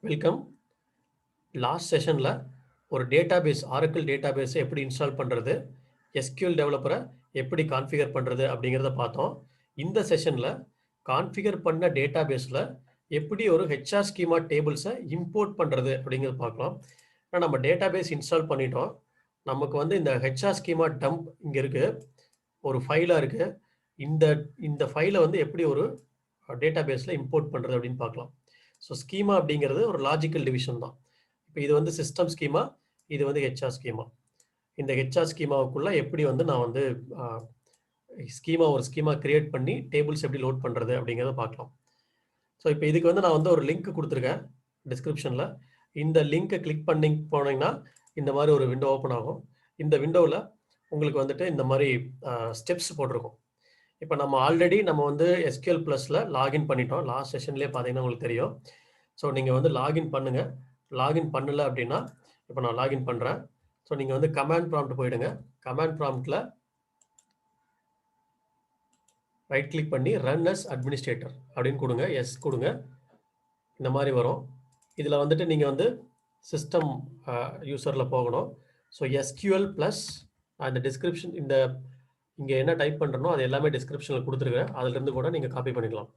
Welcome. Last செஷனில் ஒரு database Oracle டேட்டாபேஸை எப்படி இன்ஸ்டால் பண்ணுறது, எஸ்கியூஎல் டெவலப்பரை எப்படி கான்ஃபிகர் பண்ணுறது அப்படிங்கிறத பார்த்தோம். இந்த செஷனில் கான்ஃபிகர் பண்ண டேட்டாபேஸில் எப்படி ஒரு ஹெச்ஆர் ஸ்கீமா டேபிள்ஸை இம்போர்ட் பண்ணுறது அப்படிங்கிறத பார்க்கலாம். ஏன்னா நம்ம டேட்டாபேஸ் இன்ஸ்டால் பண்ணிட்டோம். நமக்கு வந்து இந்த ஹெச்ஆர் ஸ்கீமா டம்ப் இங்கே இருக்குது, ஒரு ஃபைலாக இருக்குது. இந்த ஃபைலை வந்து எப்படி ஒரு டேட்டாபேஸில் இம்போர்ட் பண்ணுறது அப்படின்னு பார்க்கலாம். ஸோ ஸ்கீமா அப்படிங்கிறது ஒரு லாஜிக்கல் டிவிஷன் தான். இப்போ இது வந்து சிஸ்டம் ஸ்கீமா, இது வந்து ஹெச்ஆர் ஸ்கீமா. இந்த ஹெச்ஆர் ஸ்கீமாவுக்குள்ளே எப்படி வந்து நான் வந்து ஒரு ஸ்கீமா கிரியேட் பண்ணி டேபிள்ஸ் எப்படி லோட் பண்ணுறது அப்படிங்கிறத பார்க்கலாம். ஸோ இப்போ இதுக்கு வந்து நான் வந்து ஒரு லிங்க் கொடுத்துருக்கேன் டிஸ்கிரிப்ஷனில். இந்த லிங்க்கை கிளிக் பண்ணி போனீங்கன்னா இந்த மாதிரி ஒரு விண்டோ ஓப்பன் ஆகும். இந்த விண்டோவில் உங்களுக்கு வந்துட்டு இந்த மாதிரி ஸ்டெப்ஸ் போட்டிருக்கும். இப்போ நம்ம ஆல்ரெடி வந்து SQL ப்ளஸில் லாகின் பண்ணிட்டோம். லாஸ்ட் செஷன்லேயே பார்த்தீங்கன்னா உங்களுக்கு தெரியும். ஸோ நீங்கள் வந்து லாகின் பண்ணுங்கள். லாகின் பண்ணலை அப்படின்னா இப்போ நான் லாகின் பண்ணுறேன். ஸோ நீங்கள் வந்து கமாண்ட் ப்ராம்ப்ட் போயிடுங்க. கமாண்ட் ப்ராம்ப்டில் ரைட் கிளிக் பண்ணி ரன் அஸ் அட்மினிஸ்ட்ரேட்டர் அப்படின்னு கொடுங்க. எஸ் கொடுங்க. இந்த மாதிரி வரும். இதில் வந்துட்டு நீங்கள் வந்து சிஸ்டம் யூசரில் போகணும். ஸோ SQL ப்ளஸ் அந்த டிஸ்கிரிப்ஷன் இங்கே என்ன டைப் பண்ணுறனோ அது எல்லாமே டிஸ்கிரிப்ஷனில் கொடுத்துருக்கேன். அதுலேருந்து கூட நீங்கள் காப்பி பண்ணிக்கலாம்.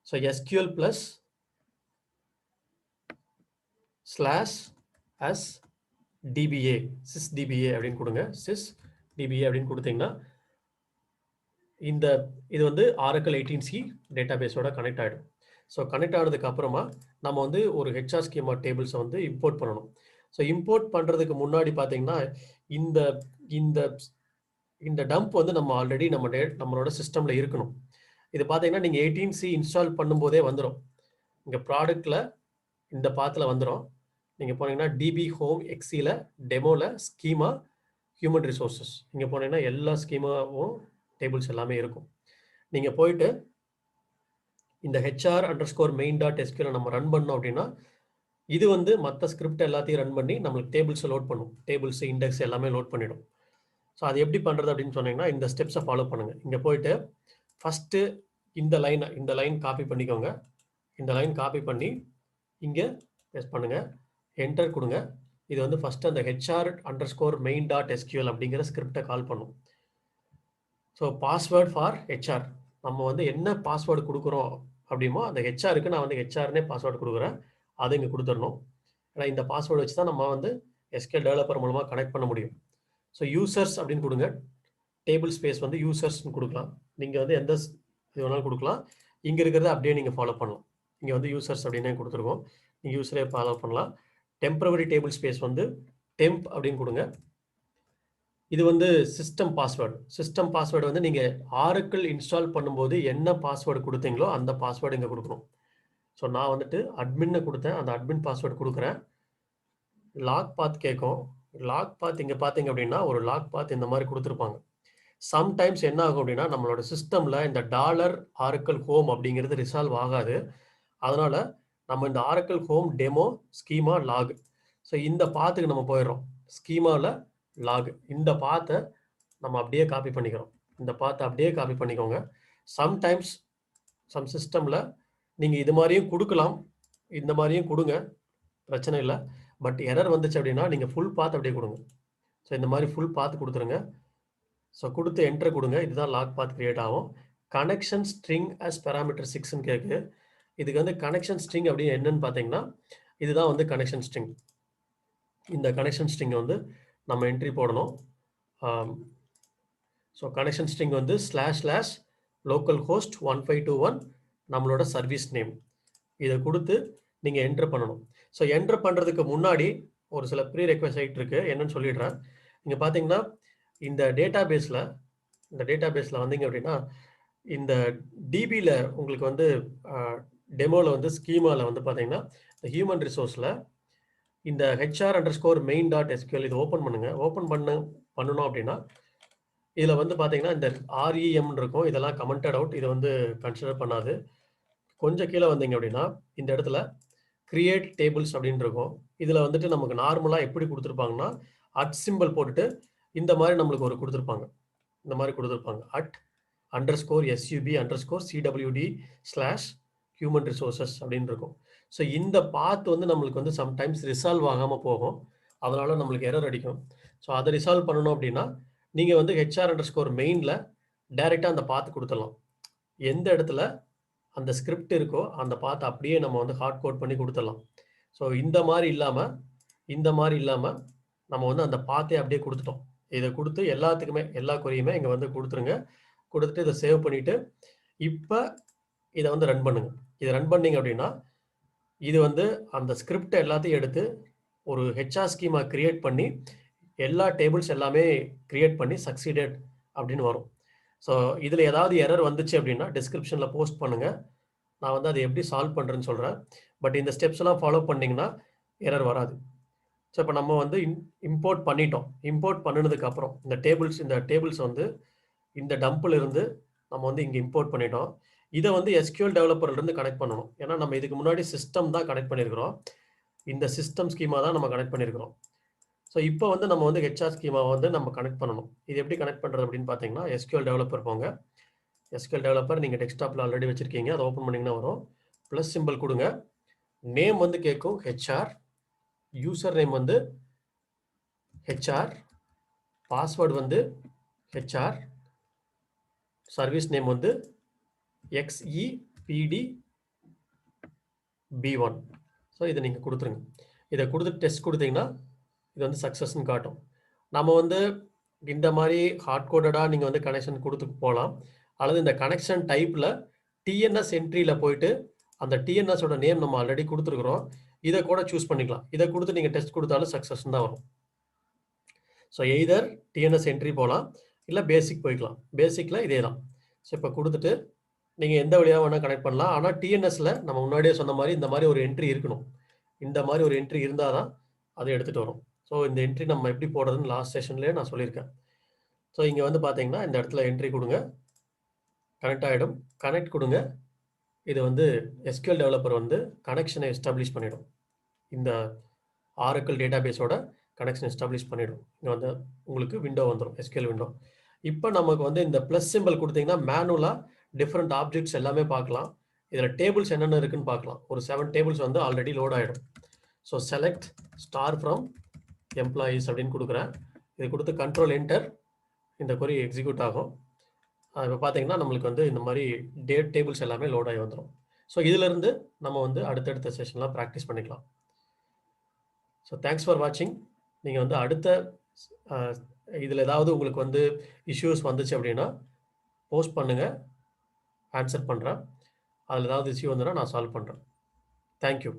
So SQL plus /as DBA sysdba அப்படின்னு கொடுங்க. sysdba அப்படின்னு கொடுத்தீங்கன்னா இது வந்து Oracle 18c டேட்டாபேஸோட கனெக்ட் ஆகிடும். ஸோ கனெக்ட் ஆனதுக்கு அப்புறமா நம்ம வந்து ஒரு ஹெச்ஆர் ஸ்கீமா டேபிள்ஸை வந்து இம்போர்ட் பண்ணணும். ஸோ இம்போர்ட் பண்ணுறதுக்கு முன்னாடி பார்த்தீங்கன்னா இந்த டம்ப் வந்து நம்ம ஆல்ரெடி நம்மளோட சிஸ்டமில் இருக்கணும். இது பார்த்தீங்கன்னா நீங்கள் 18c இன்ஸ்டால் பண்ணும்போதே வந்துடும். இங்கே ப்ராடக்டில் இந்த பாத்தில் வந்துடும். நீங்கள் போனீங்கன்னா டிபி ஹோம் எக்ஸியில் டெமோவில் ஸ்கீமா ஹியூமன் ரிசோர்ஸஸ் இங்கே போனீங்கன்னா எல்லா ஸ்கீமாவும் டேபிள்ஸ் எல்லாமே இருக்கும். நீங்கள் போயிட்டு இந்த HR_main.SQL நம்ம ரன் பண்ணோம் அப்படின்னா இது வந்து மற்ற ஸ்கிரிப்ட் எல்லாத்தையும் ரன் பண்ணி நம்மளுக்கு டேபிள்ஸை லோட் பண்ணும். டேபிள்ஸ் இண்டெக்ஸ் எல்லாமே லோட் பண்ணிடும். ஸோ அது எப்படி பண்ணுறது அப்படின்னு சொன்னீங்கன்னா இந்த ஸ்டெப்ஸை ஃபாலோ பண்ணுங்கள். இங்கே போயிட்டு ஃபஸ்ட்டு இந்த லைன் காப்பி பண்ணிக்கோங்க. இந்த லைன் காப்பி பண்ணி இங்கே பேஸ்ட் பண்ணுங்கள். என்டர் கொடுங்க. இது வந்து ஃபஸ்ட்டு அந்த HR_main.SQL அப்படிங்கிற ஸ்கிரிப்டை கால் பண்ணும். ஸோ பாஸ்வேர்ட் ஃபார் ஹெச்ஆர் நம்ம வந்து என்ன பாஸ்வேர்டு கொடுக்குறோம் அப்படிமோ அந்த ஹெச்ஆருக்கு நான் வந்து ஹெச்ஆர்னே பாஸ்வேர்டு கொடுக்குறேன். அதை இங்கே கொடுத்துடணும். ஏன்னா இந்த பாஸ்வேர்டு வச்சு தான் நம்ம வந்து SQL டெவலப்பர் மூலமாக கனெக்ட் பண்ண முடியும். ஸோ யூசர்ஸ் அப்படின்னு கொடுங்க. டேபிள் ஸ்பேஸ் வந்து யூசர்ஸ்ன்னு கொடுக்கலாம். நீங்கள் வந்து எந்த இது வேணாலும் கொடுக்கலாம். இங்கே இருக்கிறத அப்படியே நீங்கள் ஃபாலோ பண்ணலாம். இங்கே வந்து யூசர்ஸ் அப்படின்னே கொடுத்துருக்கோம். நீங்கள் யூஸரே ஃபாலோ பண்ணலாம். டெம்பரவரி டேபிள் ஸ்பேஸ் வந்து டெம்ப் அப்படின்னு கொடுங்க. இது வந்து சிஸ்டம் பாஸ்வேர்டு வந்து நீங்கள் ஆரக்கிள் இன்ஸ்டால் பண்ணும்போது என்ன பாஸ்வேர்டு கொடுத்தீங்களோ அந்த பாஸ்வேர்டு இங்கே கொடுக்கணும். ஸோ நான் வந்துட்டு அட்மின்னு கொடுத்தேன். அந்த அட்மின் பாஸ்வேர்டு கொடுக்குறேன். லாக் பாத் கேட்கும். லாக் பாத் இங்கே பார்த்தீங்க அப்படின்னா ஒரு லாக் பாத் இந்த மாதிரி கொடுத்துருப்பாங்க. சம்டைம்ஸ் என்ன ஆகும் அப்படின்னா நம்மளோட சிஸ்டமில் இந்த $Oracle ஹோம் அப்படிங்கிறது ரிசால்வ் ஆகாது. அதனால் நம்ம இந்த Oracle home demo schema log, so இந்த பாத்துக்கு நம்ம போயிடுறோம். ஸ்கீமாவில் லாக் இந்த பாத்தை நம்ம அப்படியே காப்பி பண்ணிக்கிறோம். இந்த பாத்தை அப்படியே காப்பி பண்ணிக்கோங்க. சம்டைம்ஸ் சம் சிஸ்டமில் நீங்கள் இது மாதிரியும் கொடுக்கலாம், இந்த மாதிரியும் கொடுங்க, பிரச்சனை இல்லை. பட் எரர் வந்துச்சு அப்படின்னா நீங்கள் ஃபுல் பாத் அப்படியே கொடுங்க. ஸோ இந்த மாதிரி ஃபுல் பாத் கொடுத்துருங்க. ஸோ கொடுத்து என்டர் கொடுங்க. இதுதான் லாக் பாத் கிரியேட் ஆகும். Connection string as parameter 6ன்னு கேட்கு. இதுக்கு வந்து கனெக்ஷன் ஸ்ட்ரிங் அப்படின்னு என்னன்னு பார்த்தீங்கன்னா இதுதான் வந்து கனெக்ஷன் ஸ்ட்ரிங். இந்த கனெக்ஷன் ஸ்ட்ரிங்கை வந்து நம்ம என்ட்ரி போடணும். ஸோ கனெக்ஷன் ஸ்ட்ரிங் வந்து //localhost 1521 நம்மளோட சர்வீஸ் நேம். இதை கொடுத்து நீங்கள் என்ட்ரு பண்ணணும். ஸோ என்ட்ரு பண்ணுறதுக்கு முன்னாடி ஒரு சில ப்ரீ ரெக்வெஸ்ட் இருக்குது, என்னன்னு சொல்லிடுறேன். இங்கே பார்த்தீங்கன்னா இந்த டேட்டாபேஸில் வந்தீங்க அப்படின்னா இந்த டிபியில் உங்களுக்கு வந்து டெமோவில் வந்து ஸ்கீமாவில் வந்து பார்த்தீங்கன்னா இந்த ஹியூமன் ரிசோர்ஸில் இந்த HR_main.SQL இது ஓப்பன் பண்ணுங்கள். ஓப்பன் பண்ணணும் அப்படின்னா இதில் வந்து பார்த்தீங்கன்னா இந்த REM இருக்கும். இதெல்லாம் கமெண்டட் அவுட், இதை வந்து கன்சிடர் பண்ணாது. கொஞ்சம் கீழே வந்தீங்க அப்படின்னா இந்த இடத்துல கிரியேட் டேபிள்ஸ் அப்படின்னு இருக்கும். இதில் வந்துட்டு நமக்கு நார்மலாக எப்படி கொடுத்துருப்பாங்கன்னா அட் சிம்பிள் போட்டுட்டு இந்த மாதிரி நம்மளுக்கு ஒரு கொடுத்துருப்பாங்க. இந்த மாதிரி கொடுத்துருப்பாங்க @_sub_cwd/human resources அப்படின்னு இருக்கும். ஸோ இந்த பாத் வந்து நம்மளுக்கு வந்து சம்டைம்ஸ் ரிசால்வ் ஆகாமல் போகும். அதனால நம்மளுக்கு எரர் அடிக்கும். ஸோ அதை ரிசால்வ் பண்ணணும் அப்படின்னா நீங்கள் வந்து HR_main டைரெக்டாக அந்த பாத் கொடுத்துடலாம். எந்த இடத்துல அந்த ஸ்கிரிப்ட் இருக்கோ அந்த பாத் அப்படியே நம்ம வந்து ஹார்ட் கோட் பண்ணி கொடுத்துடலாம். ஸோ இந்த மாதிரி இல்லாமல் நம்ம வந்து அந்த பாத்தே அப்படியே கொடுத்துட்டோம். இதை கொடுத்து எல்லாத்துக்குமே எல்லா கொரியுமே இங்கே வந்து கொடுத்துருங்க. கொடுத்துட்டு இதை சேவ் பண்ணிவிட்டு இப்போ இதை வந்து ரன் பண்ணுங்க. இதை ரன் பண்ணீங்க அப்படின்னா இது வந்து அந்த ஸ்கிரிப்ட் எல்லாத்தையும் எடுத்து ஒரு HR ஸ்கீமா கிரியேட் பண்ணி எல்லா டேபிள்ஸ் எல்லாமே கிரியேட் பண்ணி சக்சீடட் அப்படின்னு வரும். ஸோ இதில் ஏதாவது எரர் வந்துச்சு அப்படின்னா டிஸ்கிரிப்ஷனில் போஸ்ட் பண்ணுங்கள். நான் வந்து அதை எப்படி சால்வ் பண்ணுறேன்னு சொல்கிறேன். பட் இந்த ஸ்டெப்ஸ் எல்லாம் ஃபாலோ பண்ணிங்கன்னா எரர் வராது. ஸோ இப்போ நம்ம வந்து இம்போர்ட் பண்ணிட்டோம். இம்போர்ட் பண்ணினதுக்கப்புறம் இந்த டேபிள்ஸ் வந்து இந்த டம்பில் இருந்து நம்ம வந்து இங்கே இம்போர்ட் பண்ணிட்டோம். இதை வந்து SQL டெவலப்பர்லேருந்து கனெக்ட் பண்ணணும். ஏன்னா நம்ம இதுக்கு முன்னாடி சிஸ்டம் தான் கனெக்ட் பண்ணியிருக்கிறோம். இந்த சிஸ்டம் ஸ்கீமா தான் நம்ம கனெக்ட் பண்ணியிருக்கிறோம். ஸோ இப்போ வந்து நம்ம வந்து HR ஸ்கீமாவை வந்து நம்ம கனெக்ட் பண்ணணும். இது எப்படி கனெக்ட் பண்ணுறது அப்படின்னு பார்த்தீங்கன்னா SQL டெவலப்பர் போங்க. SQL டெவலப்பர் நீங்கள் டெஸ்க்டாப்பில் ஆல்ரெடி வச்சுருக்கீங்க. அதை ஓப்பன் பண்ணிங்கன்னா வரும். ப்ளஸ் சிம்பிள் கொடுங்க. நேம் வந்து கேட்கும் HR, யூசர் நேம் வந்து HR, பாஸ்வேர்டு வந்து HR, சர்வீஸ் நேம் வந்து XEPDB1. ஸோ இதை நீங்கள் கொடுத்துருங்க. இதை கொடுத்து டெஸ்ட் கொடுத்தீங்கன்னா இது வந்து சக்ஸஸ்ன்னு காட்டும். நம்ம வந்து இந்த மாதிரி ஹார்ட் கோடடாக நீங்கள் வந்து கனெக்ஷன் கொடுத்து போகலாம். அல்லது இந்த கனெக்ஷன் டைப்பில் TNS என்ட்ரியில் போயிட்டு அந்த TNSோட நேம் நம்ம ஆல்ரெடி கொடுத்துருக்குறோம். இதை கூட சூஸ் பண்ணிக்கலாம். இதை கொடுத்து நீங்கள் டெஸ்ட் கொடுத்தாலும் சக்ஸஸ் தான் வரும். ஸோ எய்தர் TNS என்ட்ரி போகலாம், இல்லை பேசிக் போய்க்கலாம். பேசிக்கில் இதே தான். ஸோ இப்போ கொடுத்துட்டு நீங்கள் எந்த வழியாக வேணால் கனெக்ட் பண்ணலாம். ஆனால் TNSல நம்ம முன்னாடியே சொன்ன மாதிரி இந்த மாதிரி ஒரு என்ட்ரி இருக்கணும். இந்த மாதிரி ஒரு என்ட்ரி இருந்தால் தான் அதை எடுத்துகிட்டு வரும். ஸோ இந்த என்ட்ரி நம்ம எப்படி போடுறதுன்னு லாஸ்ட் செஷன்லேயே நான் சொல்லியிருக்கேன். ஸோ இங்கே வந்து பார்த்தீங்கன்னா இந்த இடத்துல என்ட்ரி கொடுங்க, கனெக்ட் ஆகிடும். கனெக்ட் கொடுங்க. இது வந்து SQL டெவலப்பர் வந்து கனெக்ஷனை எஸ்டாப்ளிஷ் பண்ணிடும். இந்த Oracle டேட்டாபேஸோட கனெக்ஷன் எஸ்டாப்ளிஷ் பண்ணிடும். இங்கே வந்து உங்களுக்கு விண்டோ வந்துடும், SQL விண்டோ. இப்போ நமக்கு வந்து இந்த ப்ளஸ் சிம்பிள் கொடுத்தீங்கன்னா மேனுவலாக டிஃப்ரெண்ட் ஆப்ஜெக்ட்ஸ் எல்லாமே பார்க்கலாம். இதில் டேபிள்ஸ் என்னென்ன இருக்குன்னு பார்க்கலாம். ஒரு 7 டேபிள்ஸ் வந்து ஆல்ரெடி லோட் ஆகிடும். So select star from employees அப்படின்னு கொடுக்குறேன். இது கொடுத்து கண்ட்ரோல் என்டர், இந்த கொரி எக்ஸிக்யூட் ஆகும். இப்போ பார்த்தீங்கன்னா நம்மளுக்கு வந்து இந்த மாதிரி டேபிள்ஸ் எல்லாமே லோட் ஆகி வந்துடும். ஸோ இதிலிருந்து நம்ம வந்து அடுத்தடுத்த செஷன்லாம் ப்ராக்டிஸ் பண்ணிக்கலாம். ஸோ தேங்க்ஸ் ஃபார் வாட்சிங். நீங்கள் வந்து அடுத்த இதில் ஏதாவது உங்களுக்கு வந்து இஷ்யூஸ் வந்துச்சு அப்படின்னா போஸ்ட் பண்ணுங்கள், ஆன்சர் பண்ணுறேன். அதில் ஏதாவது இஷ்யூ வந்துன்னா நான் சால்வ் பண்ணுறேன். தேங்க்யூ.